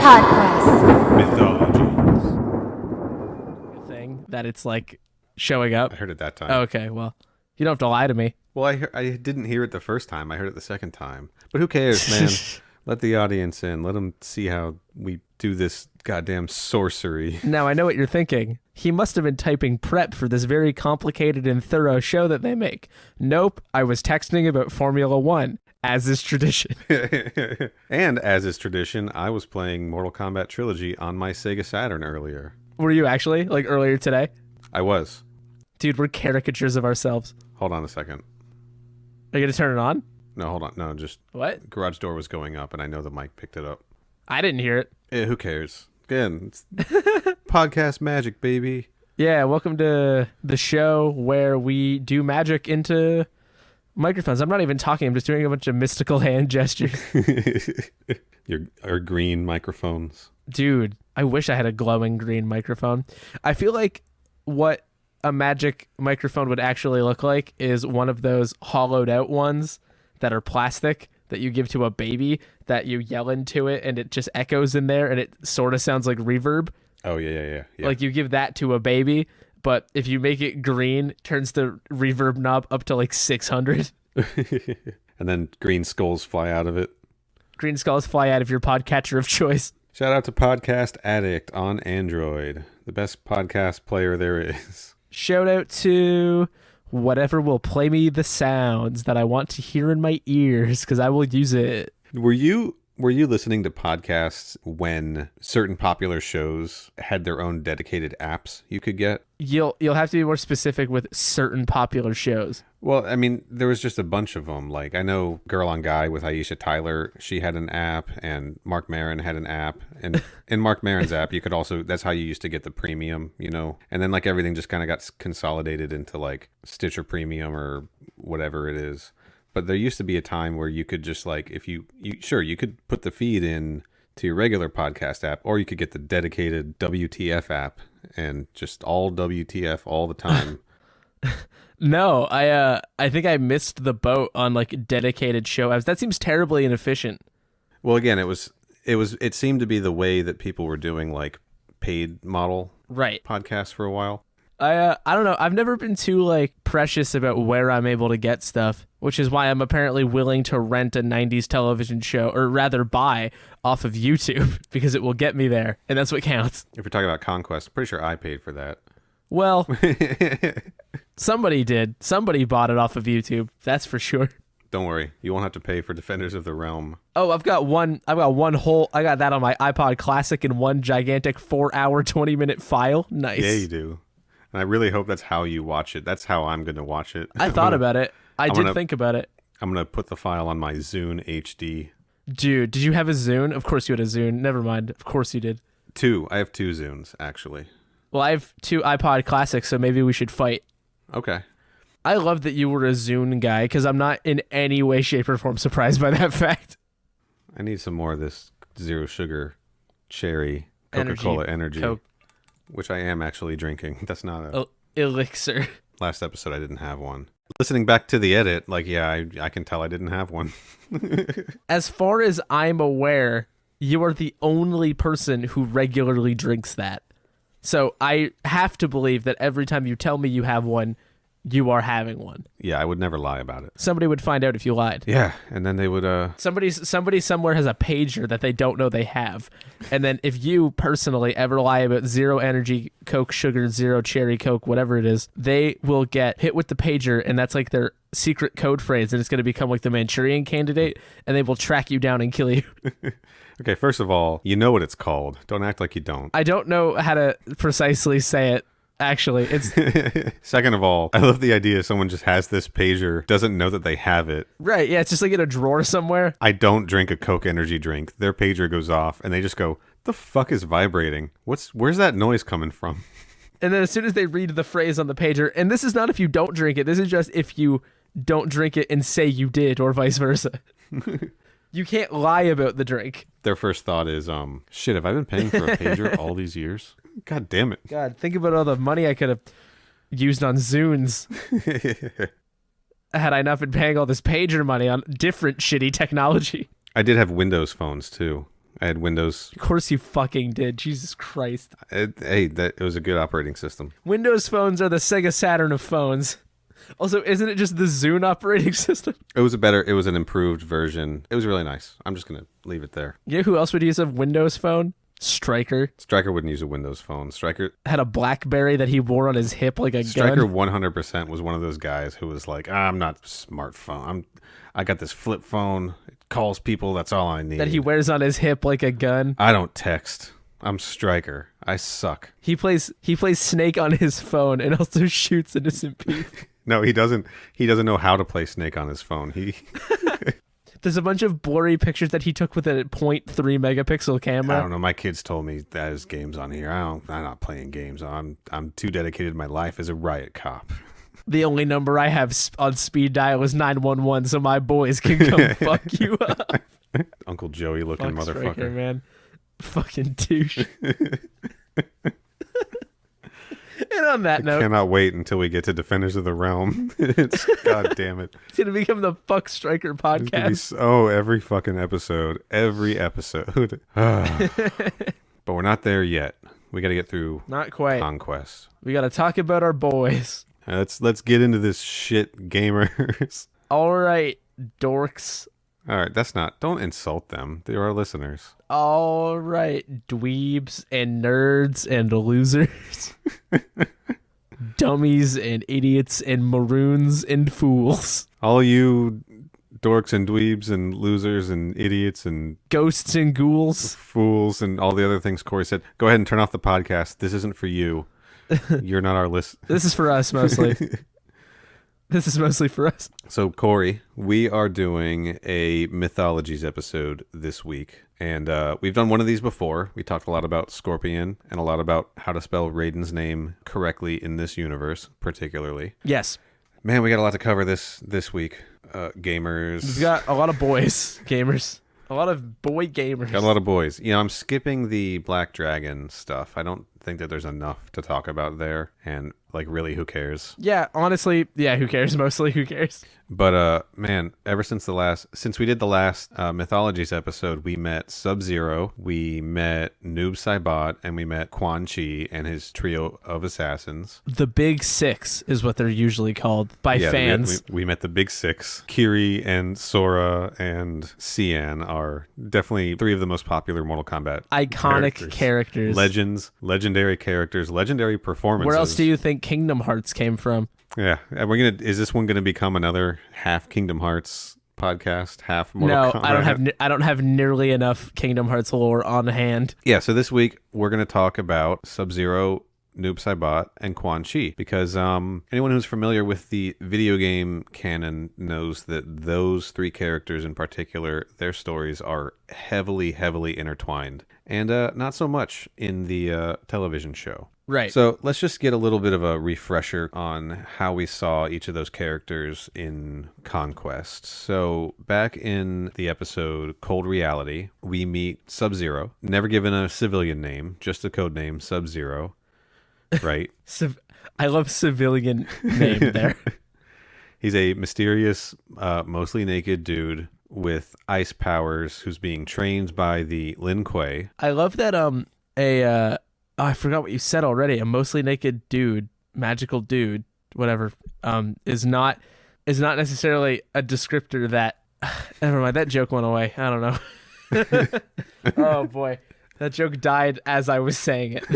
Podquest Mythologies. Thing that it's like showing up. I heard it that time. Oh, okay, well, you don't have to lie to me. Well, I didn't hear it the first time. I heard it the second time. But who cares, man? Let the audience in. Let them see how we do this goddamn sorcery. Now, I know what you're thinking. He must have been typing prep for this very complicated and thorough show that they make. Nope, I was texting about Formula One, as is tradition. And as is tradition, I was playing Mortal Kombat Trilogy on my Sega Saturn earlier. Were you actually? Like earlier today? I was. Dude, we're caricatures of ourselves. Hold on a second. Are you going to turn it on? No, hold on. No, just... What? Garage door was going up, and I know the mic picked it up. I didn't hear it. Yeah, who cares? Again, it's podcast magic, baby. Yeah, welcome to the show where we do magic into microphones. I'm not even talking. I'm just doing a bunch of mystical hand gestures. Our green microphones. Dude, I wish I had a glowing green microphone. I feel like what a magic microphone would actually look like is one of those hollowed out ones that are plastic that you give to a baby that you yell into it and it just echoes in there and it sort of sounds like reverb. Oh, yeah. Like you give that to a baby, but if you make it green, it turns the reverb knob up to like 600. And then green skulls fly out of it. Green skulls fly out of your podcatcher of choice. Shout out to Podcast Addict on Android, the best podcast player there is. Shout out to whatever will play me the sounds that I want to hear in my ears because I will use it. Were you listening to podcasts when certain popular shows had their own dedicated apps you could get? You'll have to be more specific with certain popular shows. Well, I mean, there was just a bunch of them. Like, I know Girl on Guy with Aisha Tyler, she had an app, and Mark Maron had an app. And in Mark Maron's app, you could also, that's how you used to get the premium, you know? And then, like, everything just kind of got consolidated into, like, Stitcher Premium or whatever it is. But there used to be a time where you could just, like, if you could put the feed in to your regular podcast app, or you could get the dedicated WTF app and just all WTF all the time. No, I think I missed the boat on like dedicated show apps. That seems terribly inefficient. Well, again, it seemed to be the way that people were doing like paid model podcasts for a while. I don't know. I've never been too like precious about where I'm able to get stuff, which is why I'm apparently willing to rent a 90s television show, or rather buy off of YouTube, because it will get me there, and that's what counts. If you're talking about Conquest, I'm pretty sure I paid for that. Well, somebody did. Somebody bought it off of YouTube. That's for sure. Don't worry, you won't have to pay for Defenders of the Realm. Oh, I got that on my iPod Classic in one gigantic 4-hour, 20-minute file. Nice. Yeah, you do. And I really hope that's how you watch it. That's how I'm going to watch it. I thought about it. I did think about it. I'm going to put the file on my Zune HD. Dude, did you have a Zune? Of course you had a Zune. Never mind. Of course you did. I have 2 Zunes, actually. Well, I have 2 iPod Classics, so maybe we should fight. Okay. I love that you were a Zune guy, because I'm not in any way, shape, or form surprised by that fact. I need some more of this zero sugar cherry Coca-Cola energy. Coke. Which I am actually drinking. That's not a... elixir. Last episode, I didn't have one. Listening back to the edit, like, yeah, I can tell I didn't have one. As far as I'm aware, you are the only person who regularly drinks that. So I have to believe that every time you tell me you have one, you are having one. Yeah, I would never lie about it. Somebody would find out if you lied. Yeah, and then they would... Somebody somewhere has a pager that they don't know they have. And then if you personally ever lie about zero energy Coke, sugar, zero cherry Coke, whatever it is, they will get hit with the pager, and that's like their secret code phrase, and it's going to become like the Manchurian Candidate, and they will track you down and kill you. Okay, first of all, you know what it's called. Don't act like you don't. I don't know how to precisely say it. Actually, it's... Second of all, I love the idea someone just has this pager, doesn't know that they have it. Right, yeah, it's just like in a drawer somewhere. I don't drink a Coke energy drink. Their pager goes off, and they just go, the fuck is vibrating? Where's that noise coming from? And then as soon as they read the phrase on the pager, and this is not if you don't drink it, this is just if you don't drink it and say you did, or vice versa. You can't lie about the drink. Their first thought is, shit, have I been paying for a pager all these years? God damn it. God, think about all the money I could have used on Zunes. Had I not been paying all this pager money on different shitty technology. I did have Windows phones, too. I had Windows. Of course you fucking did. Jesus Christ. It was a good operating system. Windows phones are the Sega Saturn of phones. Also, isn't it just the Zune operating system? It was an improved version. It was really nice. I'm just going to leave it there. You know who else would use a Windows phone? Stryker. Stryker wouldn't use a Windows phone. Stryker had a BlackBerry that he wore on his hip like a Stryker gun. 100% was one of those guys who was like, I'm not smartphone. I got this flip phone. It calls people. That's all I need. That he wears on his hip like a gun. I don't text. I'm Stryker. I suck. He plays Snake on his phone and also shoots innocent people. No, he doesn't. He doesn't know how to play Snake on his phone. There's a bunch of blurry pictures that he took with a 0.3 megapixel camera. I don't know. My kids told me that is games on here. I'm not playing games. I'm too dedicated to my life as a riot cop. The only number I have on speed dial is 911, so my boys can come fuck you up. Uncle Joey looking fuck motherfucker. Stryker, man. Fucking douche. And on that note, I cannot wait until we get to Defenders of the Realm. God damn it. It's going to become the Fuck Stryker podcast. Every fucking episode. Every episode. But we're not there yet. We got to get through Not quite. Conquest. We got to talk about our boys. Let's get into this shit, gamers. All right, dorks. All right, don't insult them. They're our listeners. All right, dweebs and nerds and losers. Dummies and idiots and maroons and fools. All you dorks and dweebs and losers and idiots and ghosts and ghouls. Fools and all the other things Corey said. Go ahead and turn off the podcast. This isn't for you. You're not our list. This is for us mostly. This is mostly for us. So, Corey, we are doing a Mythologies episode this week. And we've done one of these before. We talked a lot about Scorpion and a lot about how to spell Raiden's name correctly in this universe, particularly. Yes. Man, we got a lot to cover this week. Gamers. We've got a lot of boys, gamers. A lot of boy gamers. Got a lot of boys. I'm skipping the Black Dragon stuff. I don't think that there's enough to talk about there. And, really, who cares? Yeah, honestly, who cares? Mostly, who cares? But, man, ever since we did the last Mythologies episode, we met Sub-Zero, we met Noob Saibot, and we met Quan Chi and his trio of assassins. The Big Six is what they're usually called by fans. We met the Big Six. Kiri and Sora and Cian are definitely three of the most popular Mortal Kombat iconic characters. Legendary characters, legendary performances. Where else do you think Kingdom Hearts came from? Yeah, is this one gonna become another half Kingdom Hearts podcast, half Mortal Kombat? No, I don't have nearly enough Kingdom Hearts lore on hand. Yeah, so this week we're gonna talk about Sub-Zero, Noob Saibot, and Quan Chi, because anyone who's familiar with the video game canon knows that those three characters in particular, their stories are heavily, heavily intertwined, and not so much in the television show. Right. So let's just get a little bit of a refresher on how we saw each of those characters in Conquest. So back in the episode Cold Reality, we meet Sub-Zero, never given a civilian name, just a code name, Sub-Zero. Right? I love civilian name there. He's a mysterious, mostly naked dude with ice powers who's being trained by the Lin Kuei. I love that I forgot what you said already. A mostly naked dude, magical dude, whatever, is not necessarily a descriptor that never mind, that joke went away. I don't know. Oh boy. That joke died as I was saying it.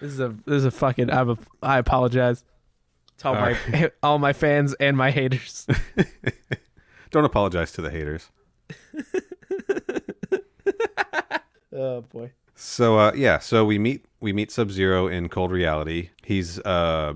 This is a fucking. I apologize to all my fans and my haters. Don't apologize to the haters. Oh boy. So so we meet Sub-Zero in Cold Reality. He's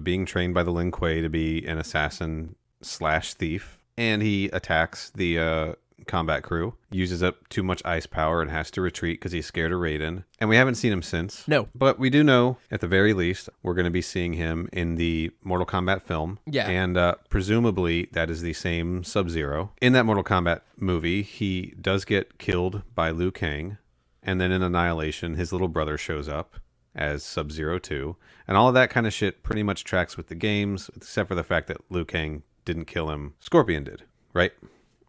being trained by the Lin Kuei to be an assassin / thief, and he attacks the combat crew, uses up too much ice power and has to retreat because he's scared of Raiden. And we haven't seen him since. No. But we do know, at the very least, we're going to be seeing him in the Mortal Kombat film. Yeah. And presumably that is the same Sub-Zero. In that Mortal Kombat movie, he does get killed by Liu Kang. And then in Annihilation, his little brother shows up as Sub-Zero 2. And all of that kind of shit pretty much tracks with the games, except for the fact that Liu Kang didn't kill him. Scorpion did, right?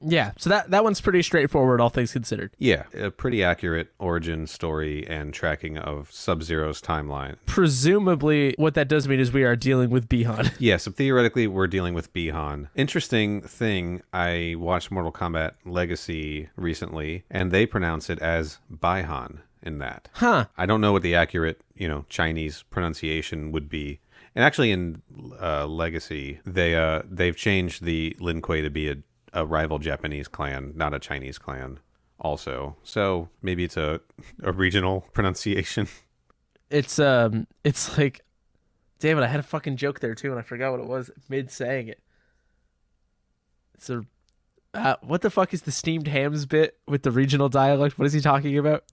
Yeah, so that one's pretty straightforward, all things considered. Yeah, a pretty accurate origin story and tracking of Sub-Zero's timeline. Presumably, what that does mean is we are dealing with Bihan. Yeah, so theoretically, we're dealing with Bihan. Interesting thing, I watched Mortal Kombat Legacy recently, and they pronounce it as Bihan in that. Huh. I don't know what the accurate, Chinese pronunciation would be. And actually in Legacy, they've changed the Lin Kuei to be a rival Japanese clan, not a Chinese clan also. So maybe it's a regional pronunciation. It's like, damn it, I had a fucking joke there too, and I forgot what it was mid saying it. It's what the fuck is the steamed hams bit with the regional dialect? What is he talking about?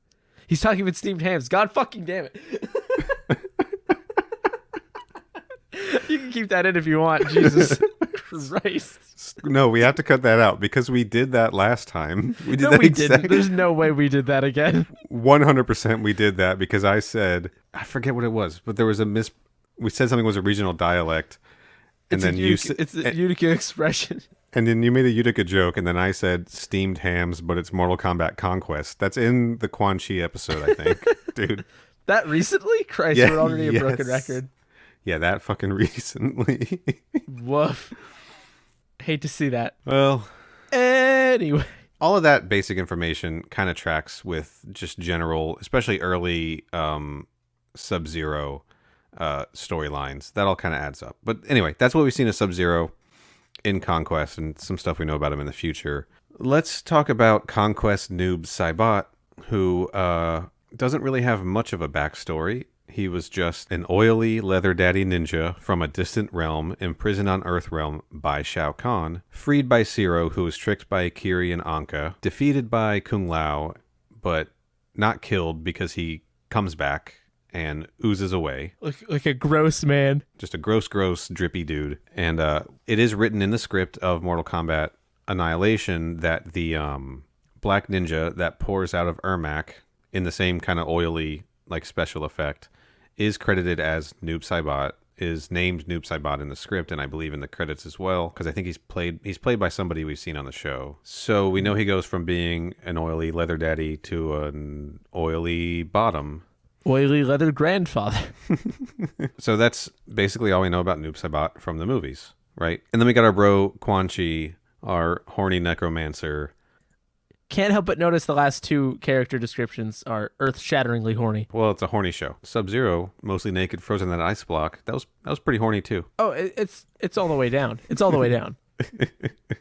He's talking about steamed hams. God fucking damn it. You can keep that in if you want. Jesus Christ. No, we have to cut that out because we did that last time. We didn't. There's no way we did that again. 100% we did that because I said, I forget what it was, but there was we said something was a regional dialect. And it's a Utica expression. And then you made a Utica joke, and then I said steamed hams, but it's Mortal Kombat Conquest. That's in the Quan Chi episode, I think, dude. That recently? Christ, Yeah, we're already a yes. broken record. Yeah, that fucking recently. Woof. Hate to see that. Well, anyway. All of that basic information kind of tracks with just general, especially early Sub-Zero storylines. That all kind of adds up. But anyway, that's what we've seen of Sub-Zero in Conquest and some stuff we know about him in the future. Let's talk about Conquest Noob Saibot, who doesn't really have much of a backstory. He was just an oily leather daddy ninja from a distant realm, imprisoned on Earthrealm by Shao Kahn, freed by Zero, who was tricked by Kiri and Anka, defeated by Kung Lao, but not killed because he comes back and oozes away. Like a gross man. Just a gross, drippy dude. And it is written in the script of Mortal Kombat Annihilation that the black ninja that pours out of Ermac in the same kind of oily special effect is credited as Noob Saibot, is named Noob Saibot in the script, and I believe in the credits as well, because I think he's played by somebody we've seen on the show. So we know he goes from being an oily leather daddy to an oily bottom. Oily leather grandfather. So that's basically all we know about Noob Saibot from the movies, right? And then we got our bro Quan Chi, our horny necromancer. Can't help but notice the last two character descriptions are earth-shatteringly horny. Well, it's a horny show. Sub-Zero, mostly naked, frozen in that ice block. That was pretty horny too. Oh, it's all the way down. It's all the way down.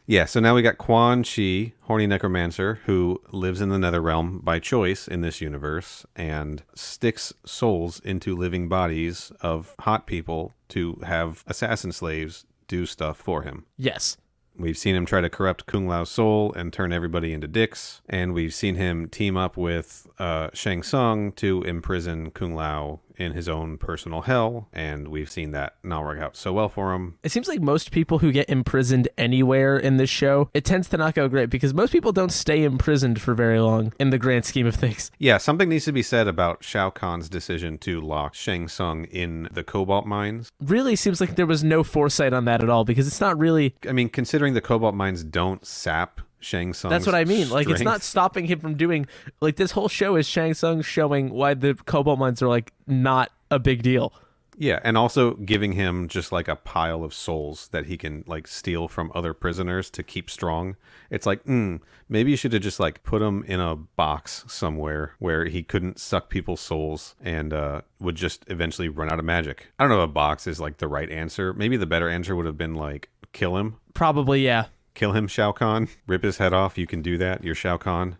Yeah, so now we got Quan Chi, horny necromancer, who lives in the Netherrealm by choice in this universe and sticks souls into living bodies of hot people to have assassin slaves do stuff for him. Yes. We've seen him try to corrupt Kung Lao's soul and turn everybody into dicks. And we've seen him team up with Shang Tsung to imprison Kung Lao in his own personal hell. And we've seen that not work out so well for him. It seems like most people who get imprisoned anywhere in this show, it tends to not go great because most people don't stay imprisoned for very long in the grand scheme of things. Yeah, something needs to be said about Shao Kahn's decision to lock Shang Tsung in the cobalt mines. Really seems like there was no foresight on that at all because it's not really... I mean, considering the cobalt mines don't sap Shang Tsung's That's what I mean. Like, it's strength. not stopping him from doing... Like, this whole show is Shang Tsung showing why the cobalt mines are, not a big deal. Yeah, and also giving him just a pile of souls that he can steal from other prisoners to keep strong. It's maybe you should have just put him in a box somewhere where he couldn't suck people's souls and would just eventually run out of magic. I don't know if a box is the right answer. Maybe the better answer would have been kill him. Probably, yeah. Kill him, Shao Kahn. Rip his head off. You can do that. You're Shao Kahn.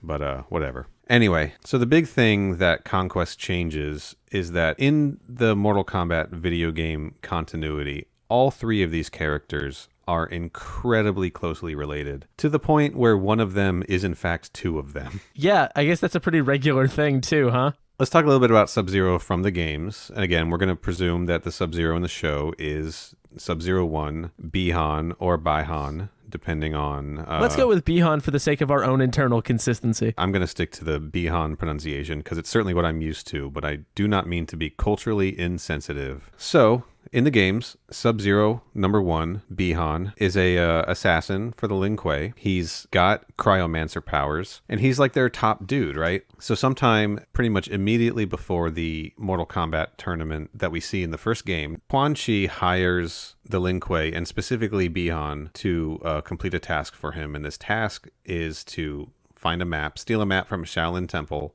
But whatever. Anyway, so the big thing that Conquest changes is that in the Mortal Kombat video game continuity, all three of these characters are incredibly closely related to the point where one of them is in fact two of them. Yeah, I guess that's a pretty regular thing too, huh? Let's talk a little bit about Sub-Zero from the games. And again, we're going to presume that the Sub-Zero in the show is Sub-Zero 1, Bihan, or Baihan, depending on... Let's go with Bihan for the sake of our own internal consistency. I'm going to stick to the Bihan pronunciation because it's certainly what I'm used to, but I do not mean to be culturally insensitive. So, in the games, Sub-Zero #1, Bihan, is a assassin for the Lin Kuei. He's got cryomancer powers, and he's like their top dude, right? So sometime pretty much immediately before the Mortal Kombat tournament that we see in the first game, Quan Chi hires the Lin Kuei, and specifically Bihan, to complete a task for him. And this task is to find a map, steal a map from a Shaolin temple,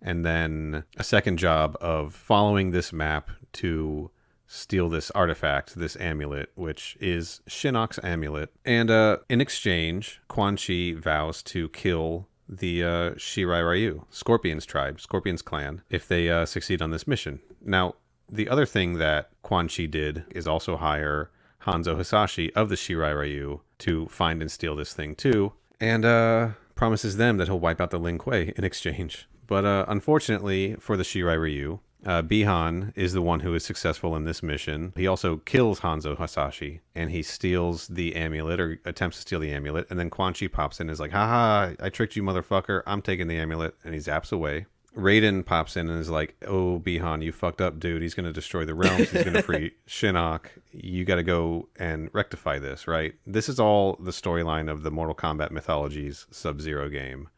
and then a second job of following this map to steal this artifact, this amulet, which is Shinnok's amulet. And in exchange, Quan Chi vows to kill the Shirai Ryu, Scorpion's tribe, Scorpion's clan, if they succeed on this mission. Now, the other thing that Quan Chi did is also hire Hanzo Hasashi of the Shirai Ryu to find and steal this thing too, and promises them that he'll wipe out the Lin Kuei in exchange. But unfortunately for the Shirai Ryu, Bihan is the one who is successful in this mission. He also kills Hanzo Hasashi, and he steals the amulet, or attempts to steal the amulet, and then Quan Chi pops in and is like, haha, I tricked you, motherfucker, I'm taking the amulet, and he zaps away. Raiden pops in and is like, oh, Bihan, you fucked up, dude. He's going to destroy the realms. He's going to free Shinnok. You got to go and rectify this, right? This is all the storyline of the Mortal Kombat Mythologies Sub-Zero game,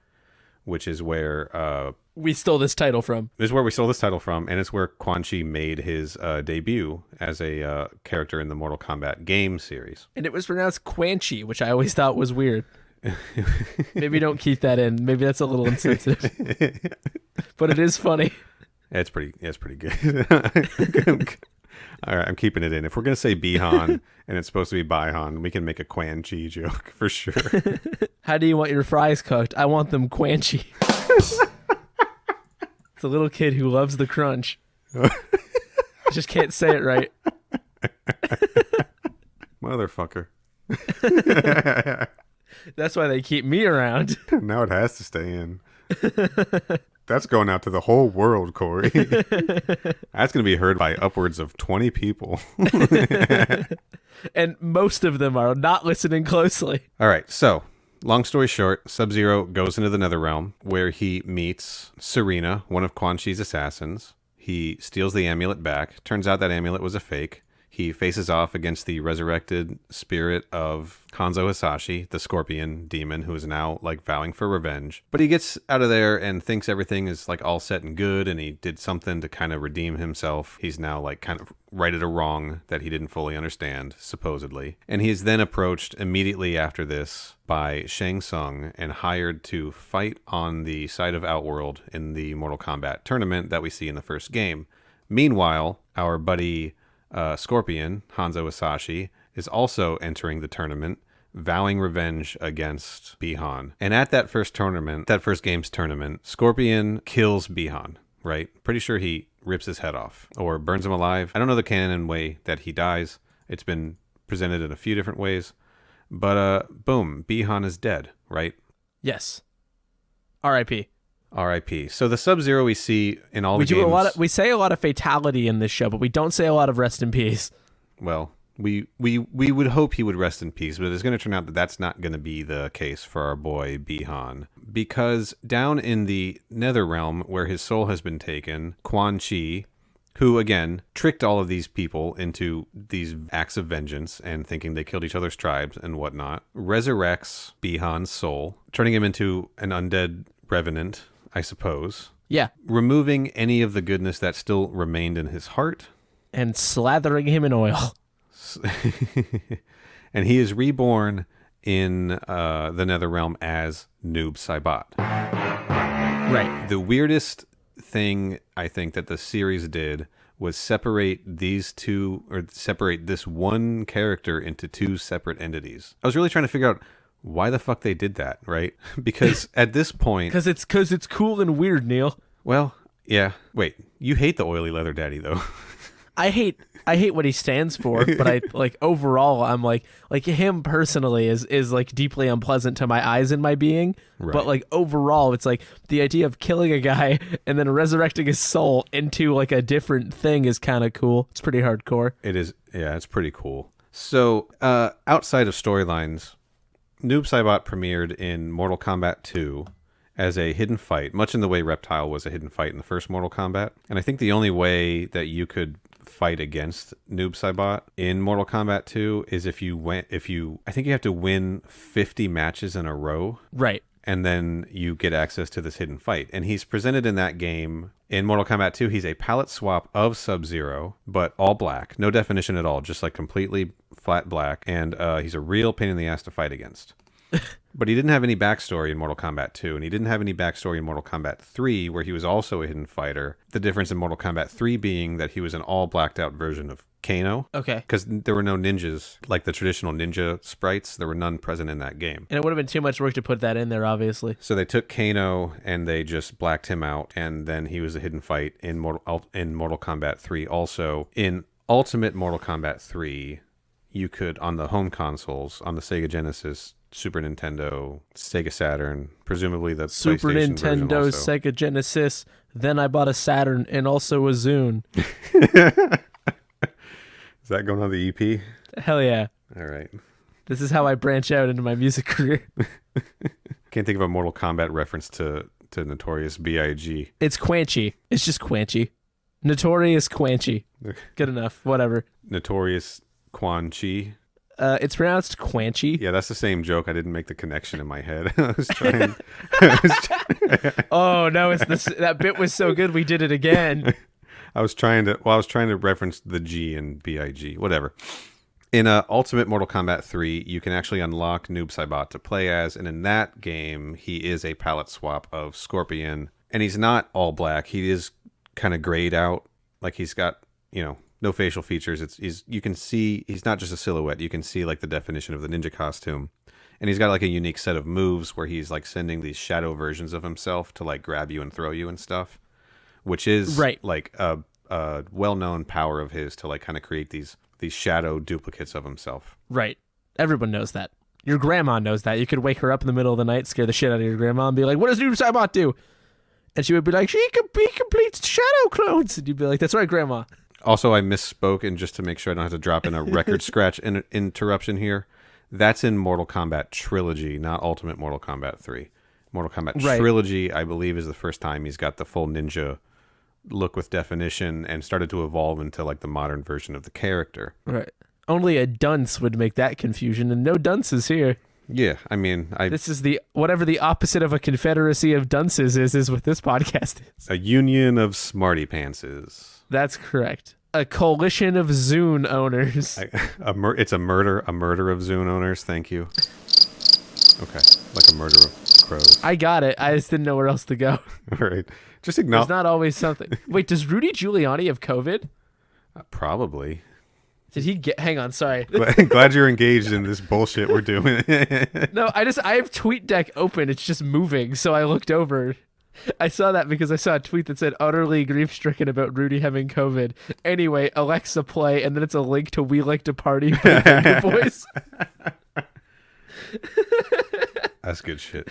which is where we stole this title from. This is where we stole this title from, and it's where Quan Chi made his debut as a character in the Mortal Kombat game series. And it was pronounced Quan Chi, which I always thought was weird. Maybe don't keep that in. Maybe that's a little insensitive. But it is funny. It's pretty good. All right, I'm keeping it in. If we're going to say Bihan and it's supposed to be Bihan, we can make a Quan Chi joke for sure. How do you want your fries cooked? I want them Quan Chi. It's a little kid who loves the crunch. Just can't say it right. Motherfucker. That's why they keep me around. Now it has to stay in. That's going out to the whole world, Corey. That's going to be heard by upwards of 20 people. And most of them are not listening closely. All right, so long story short, Sub-Zero goes into the Netherrealm where he meets Serena, one of Quan Chi's assassins. He steals the amulet back. Turns out that amulet was a fake. He faces off against the resurrected spirit of Hanzo Hasashi, the scorpion demon, who is now like vowing for revenge. But he gets out of there and thinks everything is like all set and good, and he did something to kind of redeem himself. He's now like kind of righted a wrong that he didn't fully understand, supposedly. And he is then approached immediately after this by Shang Tsung and hired to fight on the side of Outworld in the Mortal Kombat tournament that we see in the first game. Meanwhile, our buddy Scorpion, Hanzo Hasashi, is also entering the tournament, vowing revenge against Bihan. And at that first game's tournament, Scorpion kills Bihan, right? Pretty sure he rips his head off or burns him alive. I don't know the canon way that he dies. It's been presented in a few different ways. But boom, Bihan is dead, right? Yes. R.I.P. R.I.P. So the Sub-Zero we see in all the games... We say a lot of fatality in this show, but we don't say a lot of rest in peace. Well, we would hope he would rest in peace, but it's going to turn out that that's not going to be the case for our boy Bihan. Because down in the Netherrealm, where his soul has been taken, Quan Chi, who, again, tricked all of these people into these acts of vengeance and thinking they killed each other's tribes and whatnot, resurrects Bihan's soul, turning him into an undead revenant, I suppose. Yeah. Removing any of the goodness that still remained in his heart. And slathering him in oil. And he is reborn in the Netherrealm as Noob Saibot. Right. The weirdest thing I think that the series did was separate these two, or separate this one character into two separate entities. I was really trying to figure out why the fuck they did that, right? Because at this point... Because it's cool and weird, Neil. Well, yeah. Wait, you hate the oily leather daddy, though. I hate what he stands for, but I like overall I'm like him personally is like deeply unpleasant to my eyes and my being. Right. But like overall it's like the idea of killing a guy and then resurrecting his soul into like a different thing is kind of cool. It's pretty hardcore. It is. Yeah, it's pretty cool. So outside of storylines, Noob Saibot premiered in Mortal Kombat 2 as a hidden fight, much in the way Reptile was a hidden fight in the first Mortal Kombat. And I think the only way that you could fight against Noob Saibot in Mortal Kombat 2 is I think you have to win 50 matches in a row. Right. And then you get access to this hidden fight. And he's presented in that game. In Mortal Kombat 2, he's a palette swap of Sub-Zero, but all black. No definition at all, just like completely flat black. And he's a real pain in the ass to fight against. But he didn't have any backstory in Mortal Kombat 2, and he didn't have any backstory in Mortal Kombat 3, where he was also a hidden fighter. The difference in Mortal Kombat 3 being that he was an all blacked out version of Kano. Okay. Because there were no ninjas, like the traditional ninja sprites. There were none present in that game. And it would have been too much work to put that in there, obviously. So they took Kano and they just blacked him out, and then he was a hidden fight in Mortal Kombat 3. Also, in Ultimate Mortal Kombat 3, you could, on the home consoles, on the Sega Genesis, Super Nintendo, Sega Saturn, presumably the Super PlayStation Nintendo, version also. Sega Genesis, then I bought a Saturn and also a Zune. Is that going on the EP? Hell yeah. All right. This is how I branch out into my music career. Can't think of a Mortal Kombat reference to Notorious B.I.G. It's Quan Chi. It's just Quan Chi. Notorious Quan Chi. Good enough. Whatever. Notorious Quan Chi. It's pronounced Quan Chi. Yeah, that's the same joke. I didn't make the connection in my head. I was trying. Oh no! It's this. That bit was so good. We did it again. I was trying to reference the G in B.I.G. Whatever. In Ultimate Mortal Kombat 3, you can actually unlock Noob Saibot to play as, and in that game, he is a palette swap of Scorpion, and he's not all black. He is kind of grayed out, like he's got, no facial features. You can see he's not just a silhouette. You can see like the definition of the ninja costume, and he's got like a unique set of moves where he's like sending these shadow versions of himself to like grab you and throw you and stuff, which is like a well-known power of his to like kind of create these shadow duplicates of himself. Right. Everyone knows that. Your grandma knows that. You could wake her up in the middle of the night, scare the shit out of your grandma, and be like, "What does Noob Saibot do?" And she would be like, "She can be complete shadow clones." And you'd be like, "That's right, grandma." Also, I misspoke, and just to make sure I don't have to drop in a record scratch interruption here, that's in Mortal Kombat Trilogy, not Ultimate Mortal Kombat 3. Mortal Kombat Trilogy, I believe, is the first time he's got the full ninja look with definition and started to evolve into like the modern version of the character. Right. Only a dunce would make that confusion, and no dunces here. Yeah, I mean, this is whatever the opposite of a confederacy of dunces is what this podcast is. A union of smarty pantses. That's correct. A coalition of Zune owners. It's a murder of Zune owners. Thank you. Okay, like a murder of crows. I got it. I just didn't know where else to go. All right, just acknowledge. There's not always something. Wait, does Rudy Giuliani have COVID? Probably. Did he get? Hang on, sorry. Glad you're engaged in this bullshit we're doing. No, I have TweetDeck open. It's just moving, so I looked over. I saw that because I saw a tweet that said utterly grief-stricken about Rudy having COVID. Anyway, Alexa play, and then it's a link to We Like to Party by Finger Boys. That's good shit.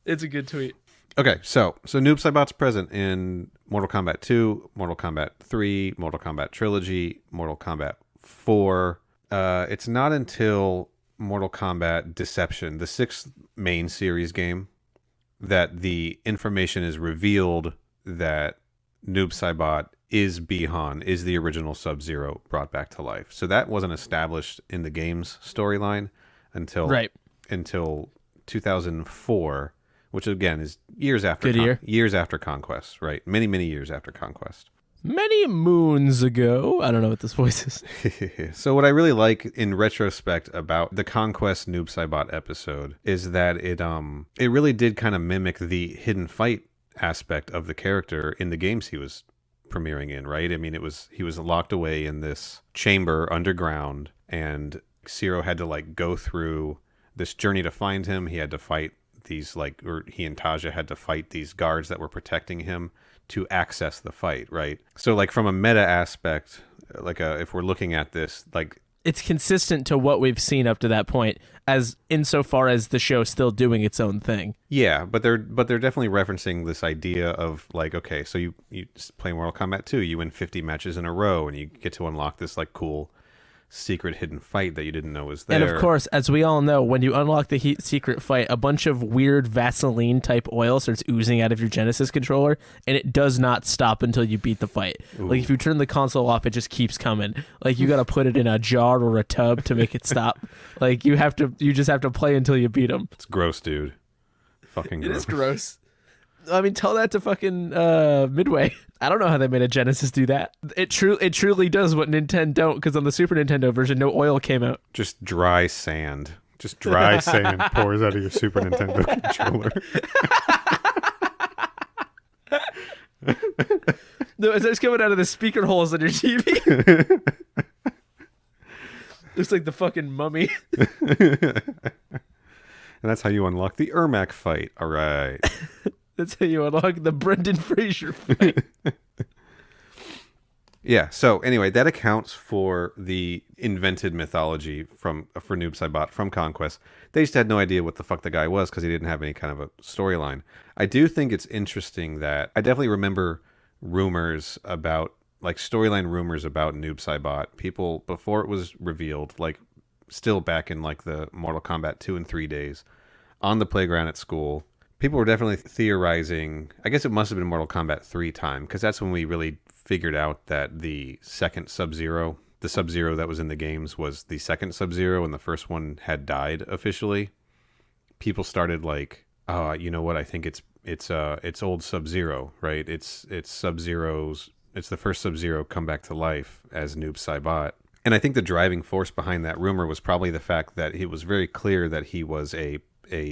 It's a good tweet. Okay, so Noob Saibot's present in Mortal Kombat 2, Mortal Kombat 3, Mortal Kombat Trilogy, Mortal Kombat 4. It's not until Mortal Kombat Deception, the sixth main series game, that the information is revealed that Noob Saibot is Bi-Han, is the original Sub-Zero brought back to life. So that wasn't established in the game's storyline until 2004, which again is years after Conquest, right? Many, many years after Conquest. Many moons ago. I don't know what this voice is. So what I really like in retrospect about the Conquest Noob Saibot episode is that it really did kind of mimic the hidden fight aspect of the character in the games he was premiering in, right? I mean, he was locked away in this chamber underground, and Zero had to like go through this journey to find him. He had to fight these he and Taja had to fight these guards that were protecting him to access the fight, right? So like from a meta aspect, if we're looking at this, like it's consistent to what we've seen up to that point, as insofar as the show still doing its own thing. Yeah, but they're definitely referencing this idea of like, okay, so you play Mortal Kombat 2, you win 50 matches in a row, and you get to unlock this like cool secret hidden fight that you didn't know was there. And of course, as we all know, when you unlock the secret fight, a bunch of weird Vaseline type oil starts oozing out of your Genesis controller, and it does not stop until you beat the fight. Ooh. Like if you turn the console off, it just keeps coming. Like you got to put it in a jar or a tub to make it stop. Like you just have to play until you beat them. It's gross, dude. Fucking gross. It is gross. I mean, tell that to fucking Midway. I don't know how they made a Genesis do that. It truly does what Nintendo don't, because on the Super Nintendo version, no oil came out. Just dry sand. Just dry sand pours out of your Super Nintendo controller. No, it starts coming out of the speaker holes on your TV. Looks like the fucking Mummy. And that's how you unlock the Ermac fight. All right. That's how you unlock the Brendan Fraser fight. Yeah, so anyway, that accounts for the invented mythology for Noob Saibot from Conquest. They just had no idea what the fuck the guy was because he didn't have any kind of a storyline. I do think it's interesting that I definitely remember rumors about, like storyline rumors about Noob Saibot. People, before it was revealed, like still back in like the Mortal Kombat 2 and 3 days, on the playground at school, people were definitely theorizing. I guess it must have been Mortal Kombat 3 time, because that's when we really figured out that the second Sub-Zero, the Sub-Zero that was in the games, was the second Sub-Zero, and the first one had died officially. People started like, oh, you know what? I think it's old Sub-Zero, right? It's Sub-Zero's. It's the first Sub-Zero come back to life as Noob Saibot. And I think the driving force behind that rumor was probably the fact that it was very clear that he was a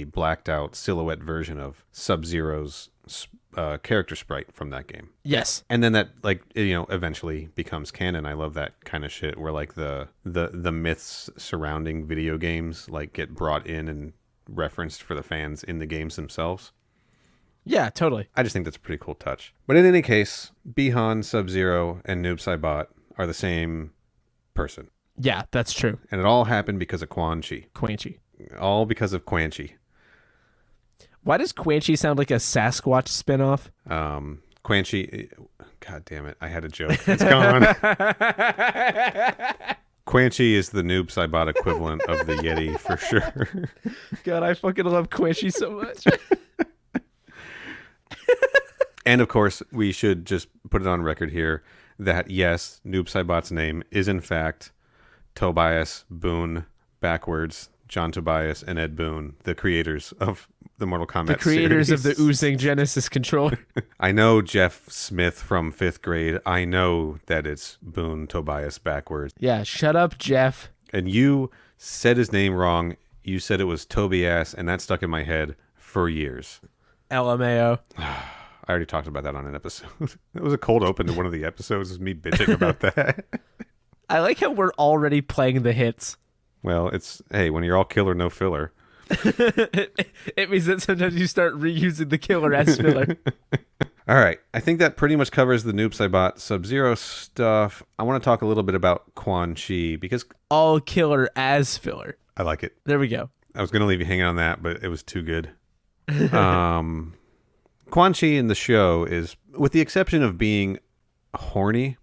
blacked out silhouette version of Sub-Zero's character sprite from that game. Yes. And then that, like, you know, eventually becomes canon. I love that kind of shit where like the myths surrounding video games like get brought in and referenced for the fans in the games themselves. Yeah, totally. I just think that's a pretty cool touch. But in any case, Bihan, Sub-Zero, and Noob Saibot are the same person. Yeah, that's true. And it all happened because of Quan Chi. Quan Chi. All because of Quan Chi. Why does Quan Chi sound like a Sasquatch spinoff? Quan Chi, god damn it, I had a joke. It's gone. Quan Chi is the Noob Saibot equivalent of the Yeti for sure. God, I fucking love Quan Chi so much. And of course, we should just put it on record here that yes, Noob Saibot's name is in fact Tobias Boone backwards. John Tobias and Ed Boon, the creators of the Mortal Kombat The creators series. of the oozing Genesis controller. I know Jeff Smith from 5th grade. I know that it's Boone Tobias backwards. Yeah, shut up, Jeff. And you said his name wrong. You said it was Tobias, and that stuck in my head for years. LMAO. I already talked about that on an episode. It was a cold open to one of the episodes, was me bitching about that. I like how we're already playing the hits. Well, it's, hey, when you're all killer, no filler. It means that sometimes you start reusing the killer as filler. All right. I think that pretty much covers the Noob Saibot Sub-Zero stuff. I want to talk a little bit about Quan Chi because All killer as filler. I like it. There we go. I was going to leave you hanging on that, but it was too good. Quan Chi in the show is, with the exception of being horny,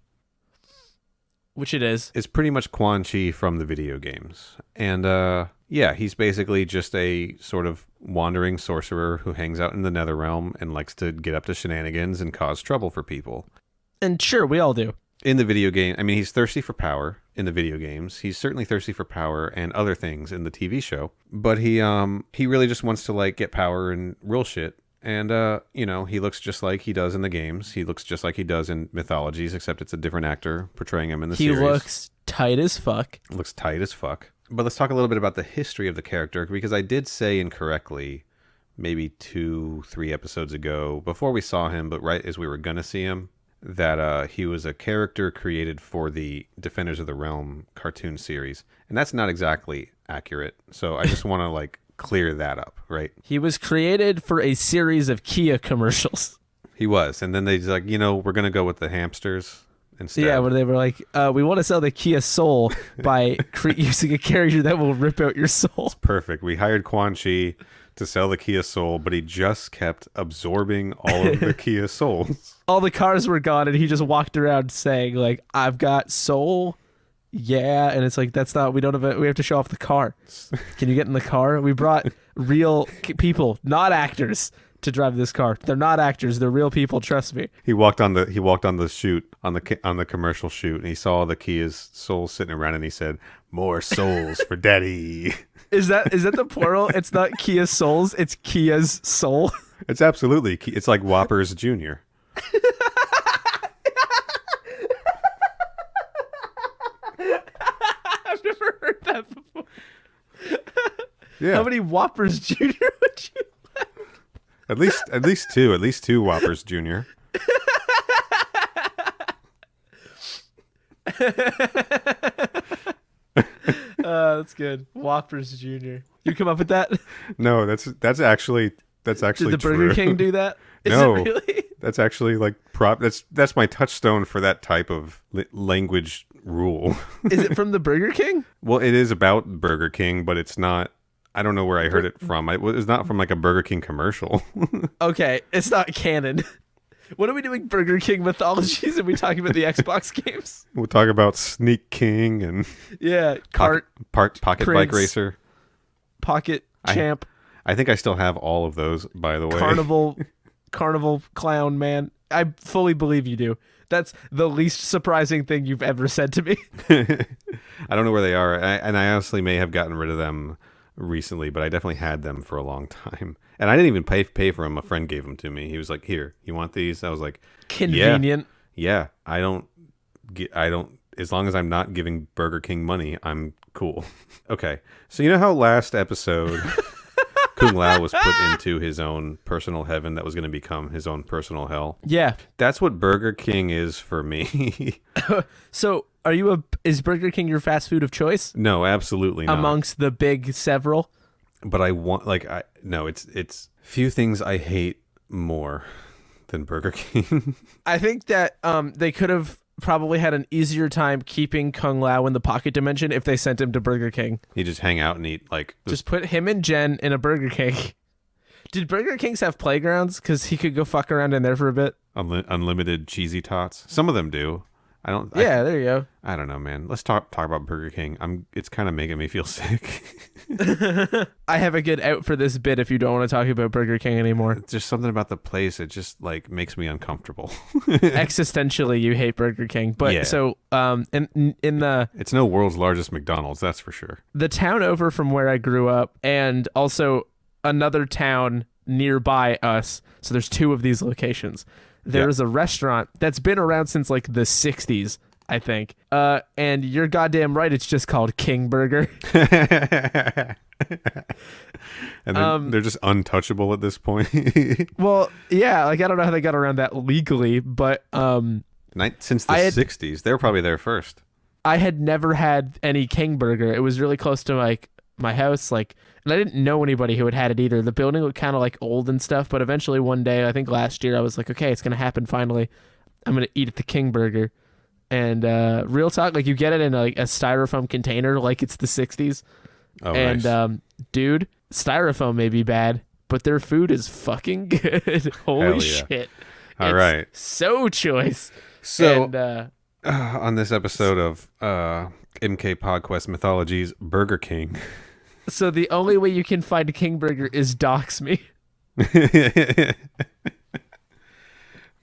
Which it is pretty much Quan Chi from the video games. And yeah, he's basically just a sort of wandering sorcerer who hangs out in the Netherrealm and likes to get up to shenanigans and cause trouble for people. And sure, we all do. In the video game, I mean, he's thirsty for power in the video games. He's certainly thirsty for power and other things in the TV show. But he really just wants to like get power and rule shit. And, you know, he looks just like he does in the games. He looks just like he does in Mythologies, except it's a different actor portraying him in the series. He looks tight as fuck. Looks tight as fuck. But let's talk a little bit about the history of the character, because I did say incorrectly maybe 2-3 episodes ago, before we saw him, but right as we were going to see him, that he was a character created for the Defenders of the Realm cartoon series. And that's not exactly accurate. So I just want to, like, clear that up, right? He was created for a series of Kia commercials. He was. And then they just like, you know, we're going to go with the hamsters instead. Yeah, where they were like, we want to sell the Kia Soul by using a character that will rip out your soul. Perfect. We hired Quan Chi to sell the Kia Soul, but he just kept absorbing all of the Kia Souls. All the cars were gone, and he just walked around saying, like, I've got soul yeah, and it's like, that's not, we don't have we have to show off the car. Can you get in the car? We brought real people, not actors, to drive this car. They're not actors, they're real people, trust me. He walked on the shoot on the commercial shoot, and he saw the Kia's souls sitting around, and he said, "More souls for Daddy." Is that the plural? It's not Kia Souls, it's Kia's soul. It's absolutely. It's like Whoppers Jr. I've never heard that before. Yeah. How many Whoppers Jr. would you like? At least two Whoppers Jr. That's good. Whoppers Jr. You come up with that? No, that's actually Did the true. Burger King do that? Is No. it really? That's actually like that's my touchstone for that type of language rule. Is it from the Burger King? Well, it is about Burger King, but it's not. I don't know where I heard it from. It's not from like a Burger King commercial. Okay, it's not canon. What are we doing? Burger King mythologies? Are we talking about the Xbox games? We'll talk about Sneak King and Yeah, Cart, Pocket Bike Prince, Racer. Pocket Champ, I think I still have all of those, by the way. Carnival Clown Man. I fully believe you do. That's the least surprising thing you've ever said to me. I don't know where they are, and I honestly may have gotten rid of them recently, but I definitely had them for a long time. And I didn't even pay for them. A friend gave them to me. He was like, "Here, you want these?" I was like, Convenient. Yeah, I don't, as long as I'm not giving Burger King money, I'm cool. Okay, so you know how last episode Kung Lao was put into his own personal heaven that was going to become his own personal hell? Yeah. That's what Burger King is for me. So, is Burger King your fast food of choice? No, absolutely not. Amongst the big several? But I want, it's few things I hate more than Burger King. I think that they could have probably had an easier time keeping Kung Lao in the pocket dimension if they sent him to Burger King. You just hang out and eat, Just put him and Jen in a Burger King. Did Burger Kings have playgrounds? Because he could go fuck around in there for a bit. unlimited cheesy tots. Some of them do. Yeah, there you go. I don't know, man. Let's talk about Burger King. It's kind of making me feel sick. I have a good out for this bit if you don't want to talk about Burger King anymore. It's just something about the place. It just makes me uncomfortable. Existentially, you hate Burger King, but Yeah. so in the It's no world's largest McDonald's, that's for sure. the town over from where I grew up, and also another town nearby us. So there's two of these locations. There is a restaurant that's been around since like the 60s, I think. And you're goddamn right, it's just called King Burger. And they're just untouchable at this point. Well, yeah, I don't know how they got around that legally, but Since the 60s. They were probably there first. I had never had any King Burger. It was really close to my house, and I didn't know anybody who had had it either. The building looked kind of old and stuff, but eventually one day, I think last year, I was like, okay, it's gonna happen finally. I'm gonna eat at the King Burger, and real talk, you get it in a styrofoam container, like it's the 60s. Oh, and nice. Dude, styrofoam may be bad, but their food is fucking good. Holy Hell yeah. shit! All right. So choice. So And, on this episode of MK Podquest Mythologies, Burger King. so the only way you can find a King Burger is dox me.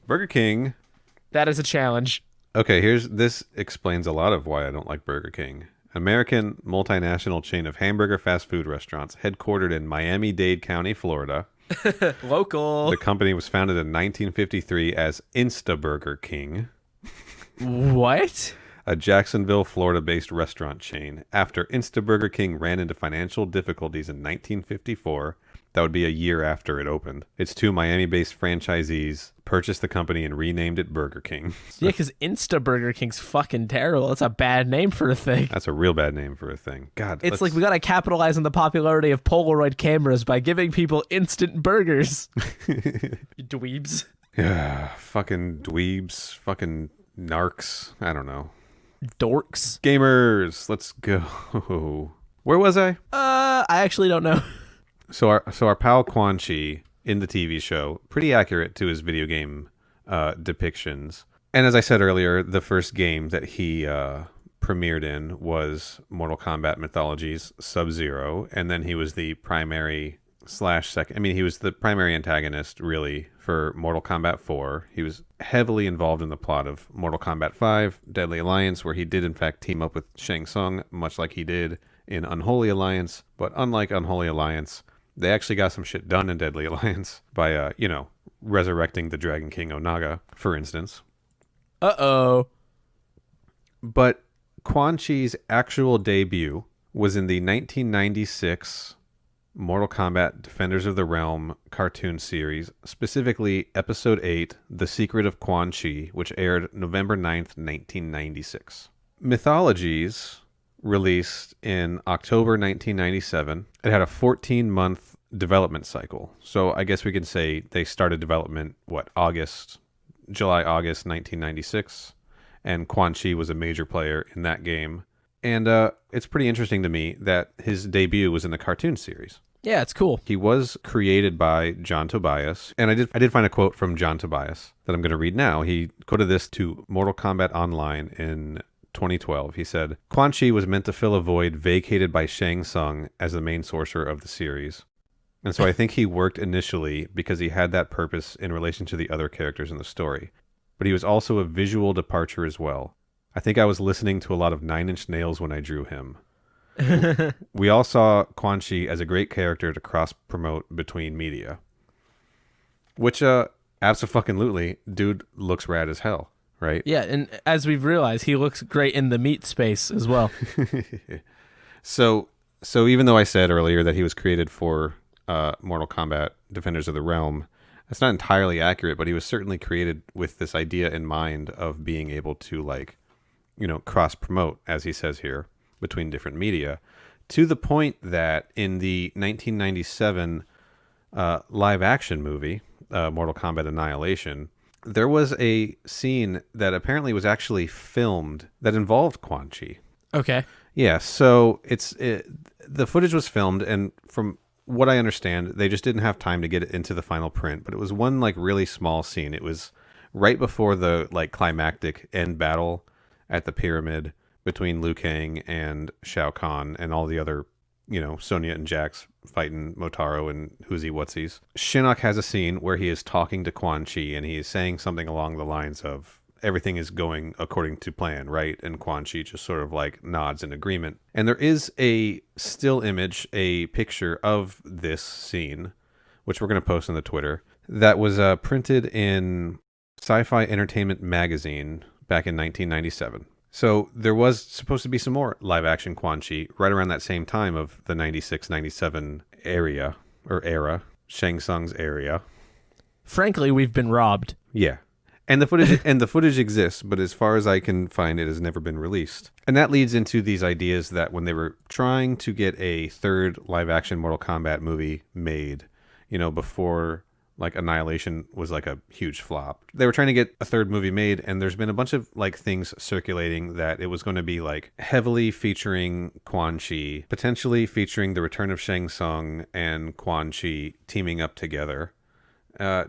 Burger King. That is a challenge. Okay, this explains a lot of why I don't like Burger King. American multinational chain of hamburger fast food restaurants headquartered in Miami-Dade County, Florida. Local. The company was founded in 1953 as Instaburger King, What? a Jacksonville, Florida-based restaurant chain. After Instaburger King ran into financial difficulties in 1954, that would be a year after it opened, its two Miami-based franchisees purchased the company and renamed it Burger King. Yeah, because Insta Burger King's fucking terrible. That's a bad name for a thing. That's a real bad name for a thing. God, It's we gotta capitalize on the popularity of Polaroid cameras by giving people instant burgers. Dweebs. Yeah, fucking dweebs, fucking narcs. I don't know. Dorks. Gamers, let's go. Where was I? I actually don't know. So our pal Quan Chi in the TV show, pretty accurate to his video game depictions. And as I said earlier, the first game that he premiered in was Mortal Kombat Mythologies Sub-Zero, and then he was the primary slash second. I mean, he was the primary antagonist, really, for Mortal Kombat 4. He was heavily involved in the plot of Mortal Kombat 5, Deadly Alliance, where he did, in fact, team up with Shang Tsung, much like he did in Unholy Alliance. But unlike Unholy Alliance, they actually got some shit done in Deadly Alliance by, resurrecting the Dragon King Onaga, for instance. Uh-oh. But Quan Chi's actual debut was in the 1996 Mortal Kombat Defenders of the Realm cartoon series, specifically Episode 8, The Secret of Quan Chi, which aired November 9th, 1996. Mythologies released in October 1997. It had a 14-month development cycle. So I guess we can say they started development, July, August 1996. And Quan Chi was a major player in that game. And it's pretty interesting to me that his debut was in the cartoon series. Yeah, it's cool. He was created by John Tobias. And I did find a quote from John Tobias that I'm going to read now. He quoted this to Mortal Kombat Online in 2012. He said, Quan Chi was meant to fill a void vacated by Shang Tsung as the main sorcerer of the series. And so I think he worked initially because he had that purpose in relation to the other characters in the story. But he was also a visual departure as well. I think I was listening to a lot of Nine Inch Nails when I drew him. We all saw Quan Chi as a great character to cross-promote between media. Which, abso-fucking-lutely, dude looks rad as hell, right? Yeah, and as we've realized, he looks great in the meat space as well. So even though I said earlier that he was created for Mortal Kombat Defenders of the Realm, that's not entirely accurate, but he was certainly created with this idea in mind of being able to, cross-promote, as he says here, between different media, to the point that in the 1997 live-action movie, Mortal Kombat Annihilation, there was a scene that apparently was actually filmed that involved Quan Chi. Okay. Yeah, so the footage was filmed, and from what I understand, they just didn't have time to get it into the final print, but it was one really small scene. It was right before the climactic end battle at the pyramid between Liu Kang and Shao Kahn and all the other, Sonya and Jax fighting Motaro and Whoozie Whatsies. Shinnok has a scene where he is talking to Quan Chi and he is saying something along the lines of, everything is going according to plan, right? And Quan Chi just sort of nods in agreement. And there is a still image, a picture of this scene, which we're going to post on the Twitter, that was printed in Sci-Fi Entertainment magazine back in 1997. So there was supposed to be some more live-action Quan Chi right around that same time of the 96-97 era, Shang Tsung's area. Frankly, we've been robbed. Yeah. And the footage exists, but as far as I can find, it has never been released. And that leads into these ideas that when they were trying to get a third live-action Mortal Kombat movie made, before Annihilation was a huge flop, they were trying to get a third movie made, and there's been a bunch of things circulating that it was going to be heavily featuring Quan Chi, potentially featuring the return of Shang Tsung and Quan Chi teaming up together.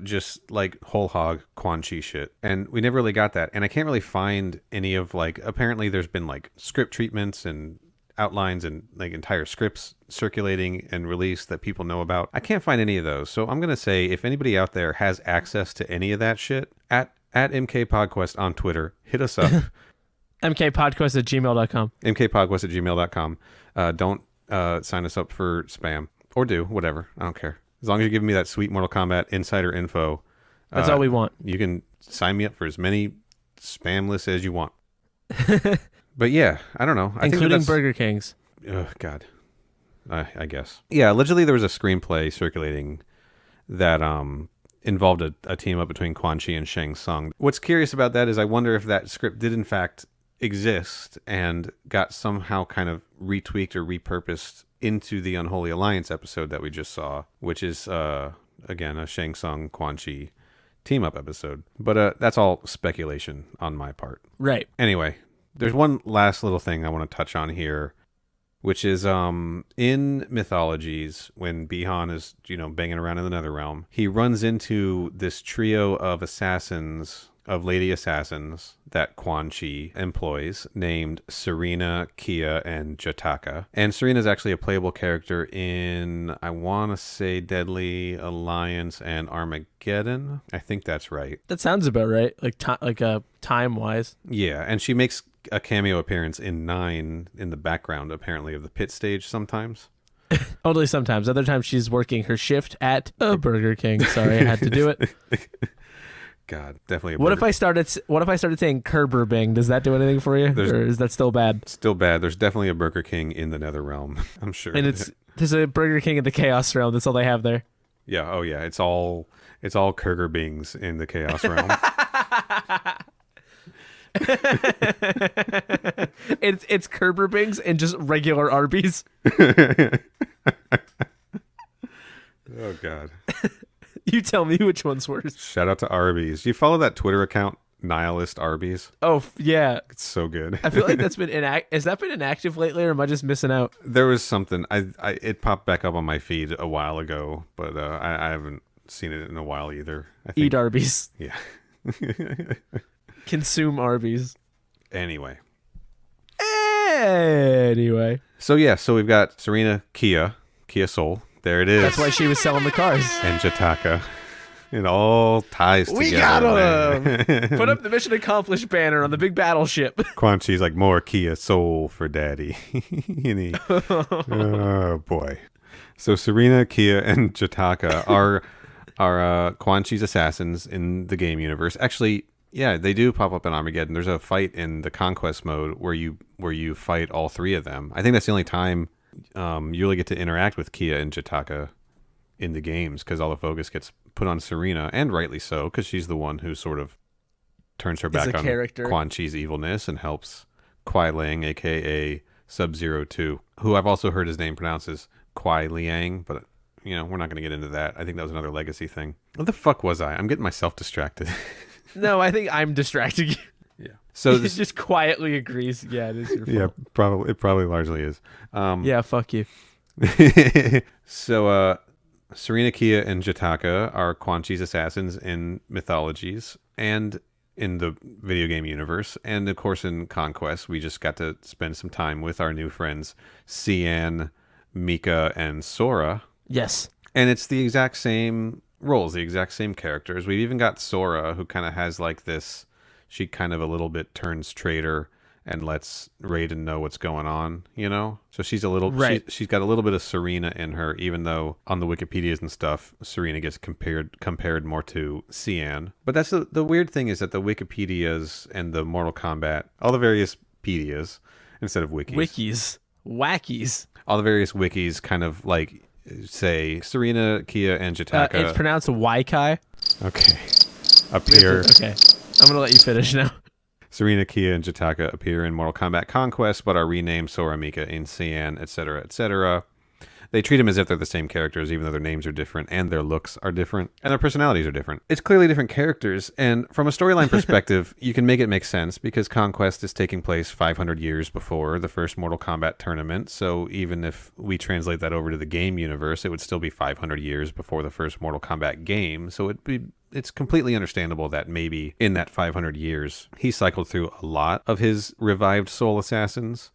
Just whole hog Quan Chi shit. And we never really got that. And I can't really find any of apparently there's been script treatments and outlines and entire scripts circulating and released that people know about. I can't find any of those. So I'm going to say if anybody out there has access to any of that shit, at MK Podquest on Twitter, hit us up. mkpodquest@gmail.com. mkpodquest@gmail.com. Don't sign us up for spam. Or do, whatever. I don't care. As long as you're giving me that sweet Mortal Kombat insider info. That's all we want. You can sign me up for as many spam lists as you want. But yeah, I don't know. Including Burger King's. Oh, God. I guess. Yeah, allegedly there was a screenplay circulating that involved a team up between Quan Chi and Shang Tsung. What's curious about that is I wonder if that script did in fact exist and got somehow kind of retweaked or repurposed into the Unholy Alliance episode that we just saw, which is, again, a Shang Tsung Quan Chi team-up episode. But that's all speculation on my part. Right. Anyway, there's one last little thing I want to touch on here, which is in Mythologies, when Bihan is, banging around in the Netherrealm, he runs into this trio of assassins of lady assassins that Quan Chi employs named Serena, Kia, and Jataka. And Serena is actually a playable character in, I want to say, Deadly Alliance and Armageddon. I think that's right. That sounds about right, like time-wise. Yeah, and she makes a cameo appearance in 9 in the background, apparently, of the pit stage sometimes. Only sometimes. Other times she's working her shift at a Burger King. Sorry, I had to do it. God, definitely. What if I started saying Kerber Bing? Does that do anything for you, or is that still bad? Still bad. There's definitely a Burger King in the Netherrealm. I'm sure. And there's a Burger King in the Chaos Realm. That's all they have there. Yeah. Oh yeah. It's all Kerber Bings in the Chaos Realm. It's Kerber Bings and just regular Arby's. Oh God. You tell me which one's worse. Shout out to Arby's. You follow that Twitter account, Nihilist Arby's? Oh yeah, It's so good. I feel like that's been has that been inactive lately, or am I just missing out? There was something. It popped back up on my feed a while ago, but I haven't seen it in a while either. I think, Eat Arby's. Yeah. Consume Arby's. Anyway. So we've got Serena, Kia Soul. There it is. that's why she was selling the cars. And Jataka. It all ties together. We got him. Put up the mission accomplished banner on the big battleship. Quan Chi's like, more Kia Soul for daddy. Oh boy. So Serena, Kia, and Jataka are Quan Chi's assassins in the game universe. Actually, yeah, they do pop up in Armageddon. There's a fight in the Conquest mode where you fight all 3 of them. I think that's the only time you really get to interact with Kia and Jataka in the games, because all the focus gets put on Serena, and rightly so, because she's the one who sort of turns her back on character. Quan Chi's evilness and helps Kuai Liang, aka Sub-Zero 2, who I've also heard his name pronounced as Kuai Liang, but we're not going to get into that. I think that was another legacy thing. What the fuck was I? I'm getting myself distracted. No, I think I'm distracting you. Yeah. So He just quietly agrees. Yeah, it is your fault. Yeah, probably. It probably largely is. Yeah, fuck you. So, Serena, Kia, and Jataka are Quan Chi's assassins in Mythologies and in the video game universe. And, of course, in Conquest, we just got to spend some time with our new friends, Cian, Mika, and Sora. Yes. And it's the exact same roles, the exact same characters. We've even got Sora, who kind of has like this... She kind of a little bit turns traitor and lets Raiden know what's going on, So she's a little, right. She's got a little bit of Serena in her, even though on the Wikipedias and stuff, Serena gets compared more to Cian. But that's the weird thing is that the Wikipedias and the Mortal Kombat, all the various pedias instead of wikis. Wackies. All the various wikis kind of like say Serena, Kia, and Jataka. It's pronounced Waikai. Okay. Appear. Okay. I'm going to let you finish now. Serena, Kia, and Jataka appear in Mortal Kombat Conquest, but are renamed Sora, Mika, and Cian, etc., etc. They treat them as if they're the same characters, even though their names are different, and their looks are different, and their personalities are different. It's clearly different characters, and from a storyline perspective, you can make it make sense, because Conquest is taking place 500 years before the first Mortal Kombat tournament, so even if we translate that over to the game universe, it would still be 500 years before the first Mortal Kombat game, so it's completely understandable that maybe in that 500 years, he cycled through a lot of his revived soul assassins.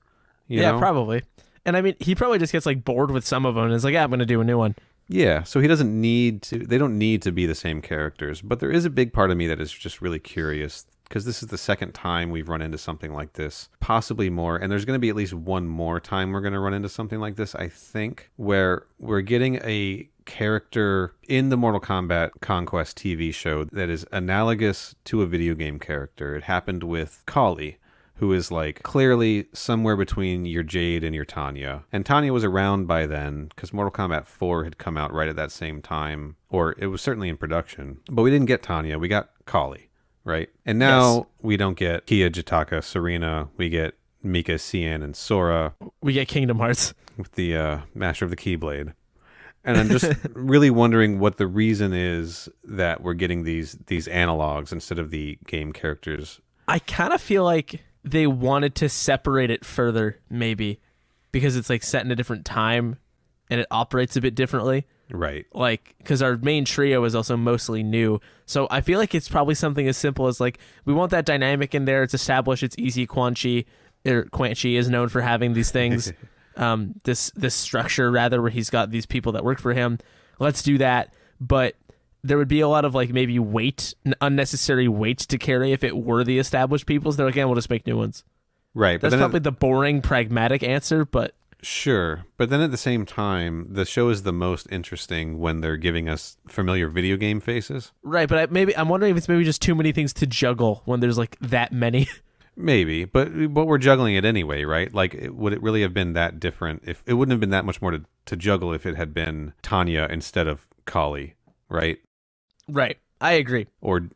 You know? Probably. And I mean, he probably just gets like bored with some of them and is like, I'm going to do a new one. Yeah, so he doesn't need to, they don't need to be the same characters. But there is a big part of me that is just really curious, because this is the second time we've run into something like this, possibly more. And there's going to be at least one more time we're going to run into something like this, I think, where we're getting a character in the Mortal Kombat Conquest TV show that is analogous to a video game character. It happened with Kali, who is like clearly somewhere between your Jade and your Tanya. And Tanya was around by then because Mortal Kombat 4 had come out right at that same time, or it was certainly in production. But we didn't get Tanya, we got Kali, right? And now we don't get Kia, Jataka, Serena, we get Mika, Cian, and Sora. We get Kingdom Hearts. With the Master of the Keyblade. And I'm just really wondering what the reason is that we're getting these analogs instead of the game characters. I kind of feel like they wanted to separate it further, maybe, because it's like set in a different time and it operates a bit differently. Right. Like, because our main trio is also mostly new. So I feel like it's probably something as simple as, like, we want that dynamic in there. It's established. It's easy. Quan Chi is known for having these things, this structure, rather, where he's got these people that work for him. Let's do that. But there would be a lot of, like, maybe unnecessary weight to carry if it were the established peoples. They're like, we'll just make new ones. Right. That's probably the boring, pragmatic answer, but... Sure, but then at the same time, the show is the most interesting when they're giving us familiar video game faces. Right, but I'm wondering if it's maybe just too many things to juggle when there's like that many. Maybe, but we're juggling it anyway, right? Like, would it really have been that different? If it wouldn't have been that much more to juggle if it had been Tanya instead of Kali, right? Right. I agree. Or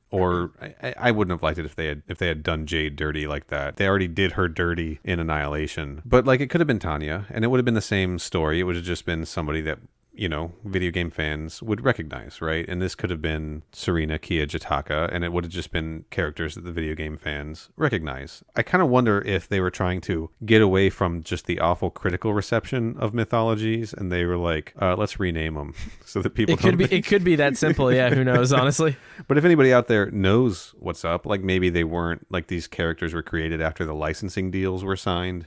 I wouldn't have liked it if they had done Jade dirty like that. They already did her dirty in Annihilation. But like, it could have been Tanya, and it would have been the same story. It would have just been somebody that, you know, video game fans would recognize, right? And this could have been Serena Kia Jataka, and it would have just been characters that the video game fans recognize. I kind of wonder if they were trying to get away from just the awful critical reception of Mythologies, and they were like, let's rename them so that people It could be that simple, yeah, who knows, honestly. But if anybody out there knows what's up, like maybe they weren't, like these characters were created after the licensing deals were signed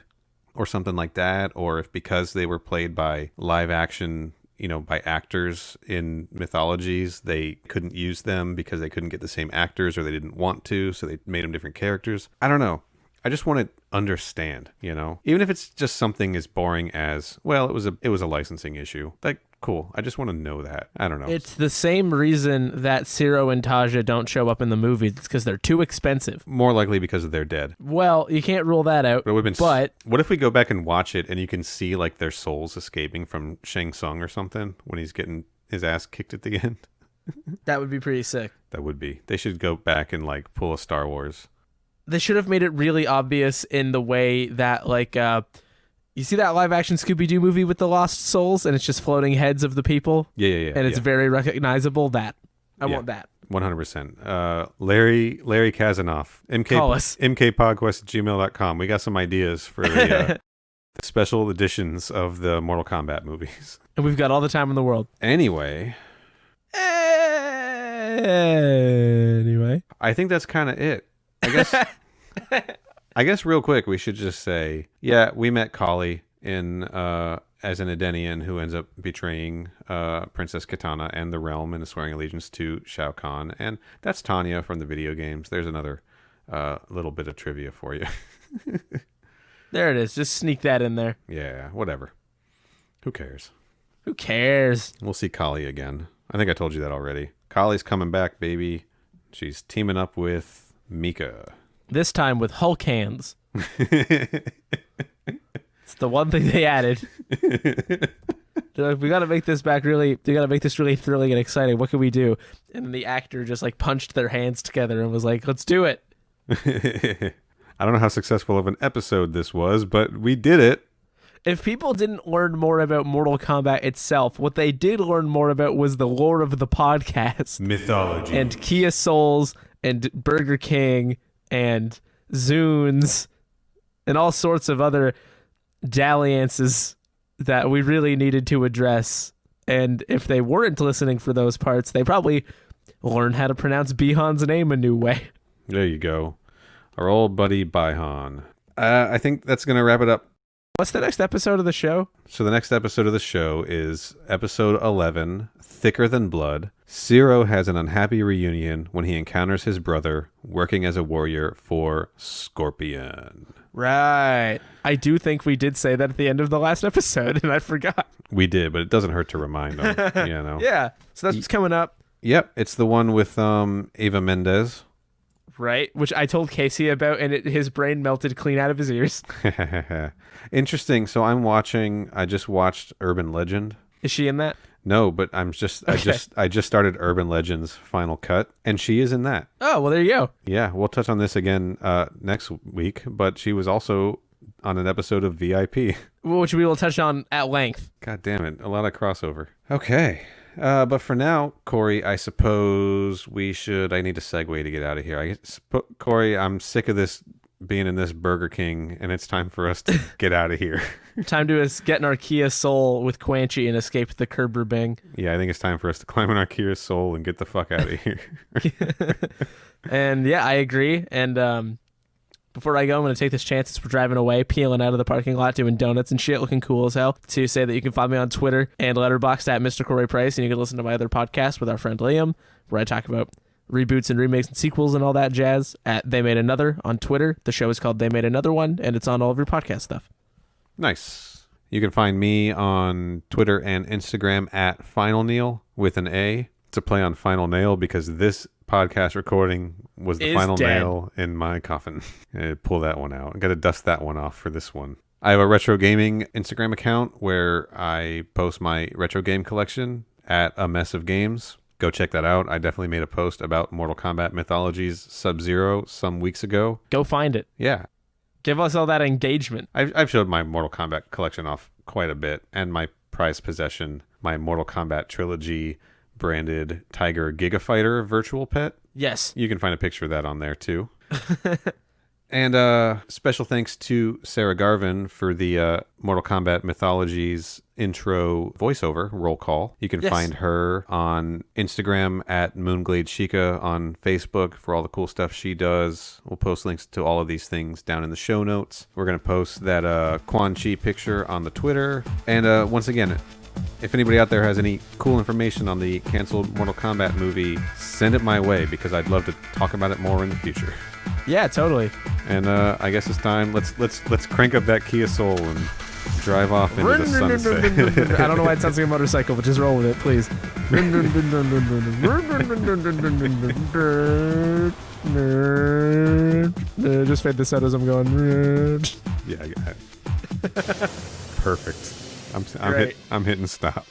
or something like that, or if because they were played by live action, you know, by actors in Mythologies, they couldn't use them because they couldn't get the same actors, or they didn't want to, so they made them different characters. I don't know. I just want to understand, you know, even if it's just something as boring as, well, it was a licensing issue. Like, cool. I just want to know that. I don't know. It's the same reason that Ciro and Taja don't show up in the movies. It's because they're too expensive. More likely because they're dead. Well, you can't rule that out. But what if we go back and watch it and you can see like their souls escaping from Shang Tsung or something when he's getting his ass kicked at the end? That would be pretty sick. That would be. They should go back and like pull a Star Wars. They should have made it really obvious in the way that, like, you see that live action Scooby-Doo movie with the lost souls, and it's just floating heads of the people? Yeah. And it's very recognizable. I want that. 100%. Larry Kazanoff. Call us. MKPodquest@gmail.com. We got some ideas for the special editions of the Mortal Kombat movies. And we've got all the time in the world. Anyway. I think that's kind of it. I guess real quick, we should just say, yeah, we met Kali in as an Edenian who ends up betraying Princess Kitana and the realm and swearing allegiance to Shao Kahn. And that's Tanya from the video games. There's another little bit of trivia for you. There it is. Just sneak that in there. Yeah, whatever. Who cares? Who cares? We'll see Kali again. I think I told you that already. Kali's coming back, baby. She's teaming up with Mika. This time with Hulk hands. It's the one thing they added. They're like, we got to make this really thrilling and exciting. What can we do? And then the actor just like punched their hands together and was like, let's do it. I don't know how successful of an episode this was, but we did it. If people didn't learn more about Mortal Kombat itself, what they did learn more about was the lore of the podcast. Mythology. And Kia Souls and Burger King and Zunes and all sorts of other dalliances that we really needed to address. And if they weren't listening for those parts, they probably learned how to pronounce Bihan's name a new way. There you go. Our old buddy Bihan. I think that's going to wrap it up. What's the next episode of the show? So the next episode of the show is episode 11, Thicker Than Blood. Ciro has an unhappy reunion when he encounters his brother working as a warrior for Scorpion. Right. I do think we did say that at the end of the last episode, and I forgot. We did, but it doesn't hurt to remind them. You know. Yeah. So that's what's coming up. Yep. It's the one with Eva Mendes. Right, which I told Casey about, and his brain melted clean out of his ears. Interesting. So I just watched Urban Legend. Is she in that? No, but I just started Urban Legend's final cut, and she is in that. Oh, well, there you go. Yeah, we'll touch on this again next week, but she was also on an episode of VIP. Which we will touch on at length. God damn it, a lot of crossover. Okay. But for now, Corey, I suppose I need a segue to get out of here. Corey, I'm sick of this being in this Burger King, and it's time for us to get out of here. Time to get in our Kia Soul with Quan Chi and escape the Kerber Bang. Yeah, I think it's time for us to climb in our Kia Soul and get the fuck out of here. And yeah, I agree. And before I go, I'm going to take this chance as we're driving away, peeling out of the parking lot, doing donuts and shit, looking cool as hell, to say that you can find me on Twitter and Letterboxd at Mr. Corey Price, and you can listen to my other podcast with our friend Liam, where I talk about reboots and remakes and sequels and all that jazz at They Made Another on Twitter. The show is called They Made Another One, and it's on all of your podcast stuff. Nice. You can find me on Twitter and Instagram at Final Neil with an A. It's a play on Final Nail because this podcast recording was the final nail in my coffin. Pull that one out. I got to dust that one off for this one. I have a retro gaming Instagram account where I post my retro game collection at A Mess of Games. Go check that out. I definitely made a post about Mortal Kombat Mythologies Sub-Zero some weeks ago. Go find it. Yeah. Give us all that engagement. I've showed my Mortal Kombat collection off quite a bit, and my prized possession, my Mortal Kombat Trilogy branded Tiger Gigafighter virtual pet. Yes. You can find a picture of that on there too. And special thanks to Sarah Garvin for the Mortal Kombat Mythologies intro voiceover roll call. You can find her on Instagram at Moonglade Chica, on Facebook for all the cool stuff she does. We'll post links to all of these things down in the show notes. We're going to post that Quan Chi picture on the Twitter. And once again, if anybody out there has any cool information on the canceled Mortal Kombat movie, send it my way because I'd love to talk about it more in the future. Yeah, totally. And I guess it's time. Let's crank up that Kia Soul and drive off into the sunset. I don't know why it sounds like a motorcycle, but just roll with it, please. Just fade this out as I'm going. Yeah, I got it. Perfect. I'm hitting stop.